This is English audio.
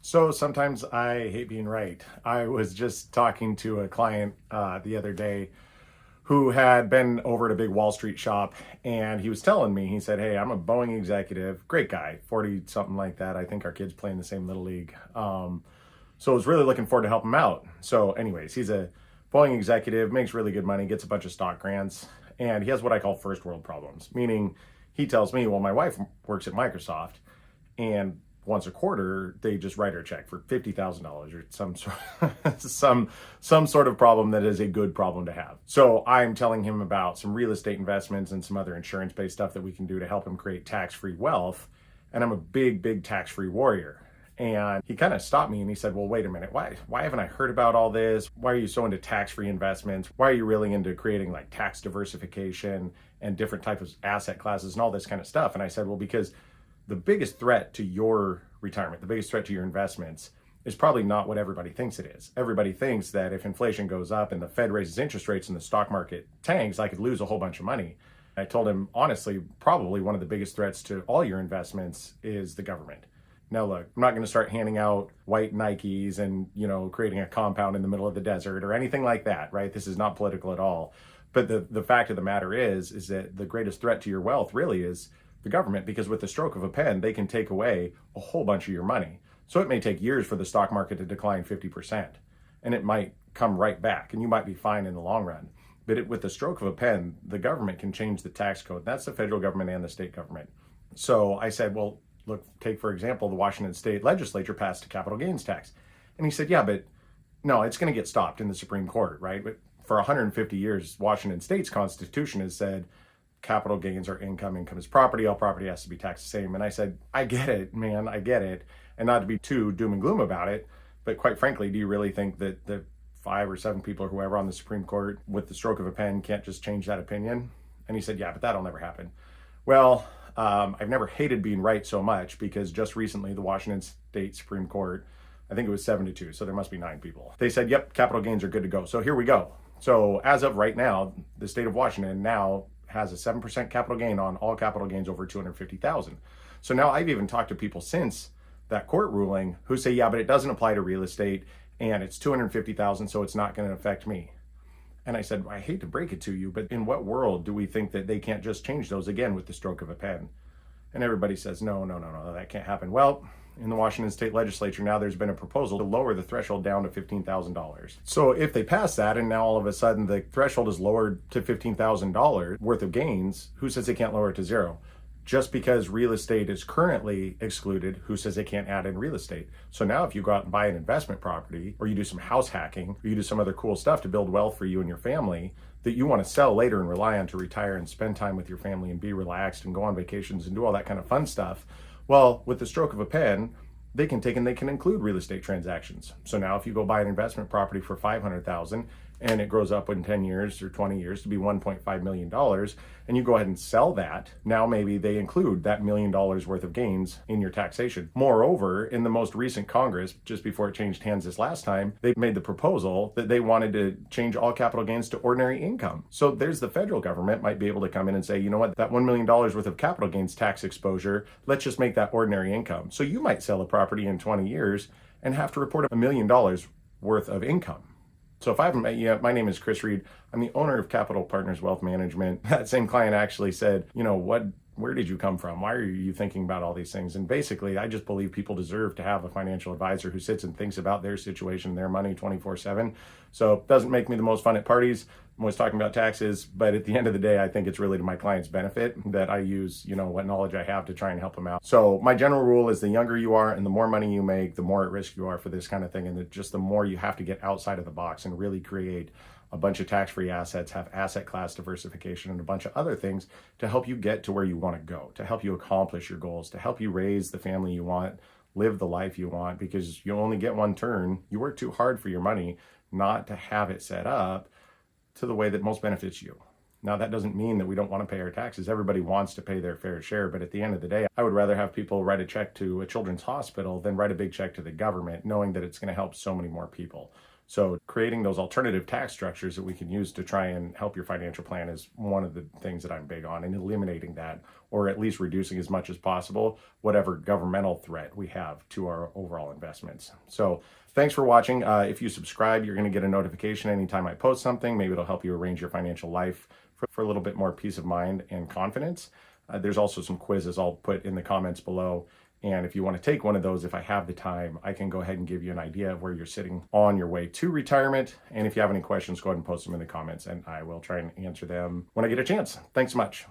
So sometimes I hate being right. I was just talking to a client the other day who had been over at a big Wall Street shop, and he was telling me, he said, "Hey, I'm a Boeing executive, great guy, 40 something like that. I think our kids play in the same little league." So I was really looking forward to help him out. So, anyways, he's a Boeing executive, makes really good money, gets a bunch of stock grants, and he has what I call first world problems, meaning he tells me, well, my wife works at Microsoft, and once a quarter they just write her a check for $50,000 or some sort some sort of problem that is a good problem to have. So I'm telling him about some real estate investments and some other insurance based stuff that we can do to help him create tax-free wealth. And I'm a big tax-free warrior. And he kind of stopped me and he said, well, wait a minute, why haven't I heard about all this? Why are you so into tax-free investments? Why are you really into creating like tax diversification and different types of asset classes and all this kind of stuff? And I said, well, because the biggest threat to your retirement, the biggest threat to your investments is probably not what everybody thinks it is. Everybody thinks that if inflation goes up and the Fed raises interest rates and the stock market tanks, I could lose a whole bunch of money. I told him, honestly, probably one of the biggest threats to all your investments is the government. Now, look, I'm not going to start handing out white Nikes and, creating a compound in the middle of the desert or anything like that, right? This is not political at all. But the fact of the matter is that the greatest threat to your wealth really is the government, because with the stroke of a pen, they can take away a whole bunch of your money. So it may take years for the stock market to decline 50%, and it might come right back, and you might be fine in the long run. But with the stroke of a pen, the government can change the tax code. That's the federal government and the state government. So I said, well, look, take for example, the Washington state legislature passed a capital gains tax. And he said, yeah, but no, it's going to get stopped in the Supreme Court, right? But for 150 years, Washington state's constitution has said capital gains are income, income is property, all property has to be taxed the same. And I said, I get it, man, I get it. And not to be too doom and gloom about it, but quite frankly, do you really think that the 5 or 7 people or whoever on the Supreme Court with the stroke of a pen can't just change that opinion? And he said, yeah, but that'll never happen. Well, I've never hated being right so much, because just recently the Washington State Supreme Court, I think it was 7-2, so there must be 9 people. They said, yep, capital gains are good to go. So here we go. So as of right now, the state of Washington now has a 7% capital gain on all capital gains over 250,000. So now I've even talked to people since that court ruling who say, yeah, but it doesn't apply to real estate and it's 250,000, so it's not going to affect me. And I said, I hate to break it to you, but in what world do we think that they can't just change those again with the stroke of a pen? And everybody says, no, that can't happen. Well, in the Washington state legislature now, there's been a proposal to lower the threshold down to $15,000. So if they pass that and now all of a sudden the threshold is lowered to $15,000 worth of gains, who says they can't lower it to zero? Just because real estate is currently excluded, who says they can't add in real estate? So now if you go out and buy an investment property, or you do some house hacking, or you do some other cool stuff to build wealth for you and your family that you want to sell later and rely on to retire and spend time with your family and be relaxed and go on vacations and do all that kind of fun stuff, well, with the stroke of a pen, they can include real estate transactions. So now if you go buy an investment property for $500,000 and it grows up in 10 years or 20 years to be $1.5 million, and you go ahead and sell that, now maybe they include that $1 million worth of gains in your taxation. Moreover, in the most recent Congress, just before it changed hands this last time, they made the proposal that they wanted to change all capital gains to ordinary income. So there's the federal government might be able to come in and say, you know what, that $1 million worth of capital gains tax exposure, let's just make that ordinary income. So you might sell a property in 20 years and have to report $1 million worth of income. So if I haven't met you yet, my name is Chris Reed. I'm the owner of Capital Partners Wealth Management. That same client actually said, where did you come from? Why are you thinking about all these things? And basically, I just believe people deserve to have a financial advisor who sits and thinks about their situation, their money 24/7. So it doesn't make me the most fun at parties. I'm always talking about taxes, but at the end of the day, I think it's really to my client's benefit that I use, what knowledge I have to try and help them out. So my general rule is the younger you are and the more money you make, the more at risk you are for this kind of thing. And just the more you have to get outside of the box and really create a bunch of tax-free assets, have asset class diversification, and a bunch of other things to help you get to where you want to go, to help you accomplish your goals, to help you raise the family you want, live the life you want, because you only get one turn. You work too hard for your money not to have it set up to the way that most benefits you. Now, that doesn't mean that we don't want to pay our taxes. Everybody wants to pay their fair share, but at the end of the day, I would rather have people write a check to a children's hospital than write a big check to the government, knowing that it's going to help so many more people. So creating those alternative tax structures that we can use to try and help your financial plan is one of the things that I'm big on, and eliminating that or at least reducing as much as possible whatever governmental threat we have to our overall investments. So thanks for watching. If you subscribe, you're going to get a notification anytime I post something. Maybe it'll help you arrange your financial life for a little bit more peace of mind and confidence. There's also some quizzes I'll put in the comments below. And if you want to take one of those, if I have the time, I can go ahead and give you an idea of where you're sitting on your way to retirement. And if you have any questions, go ahead and post them in the comments and I will try and answer them when I get a chance. Thanks so much.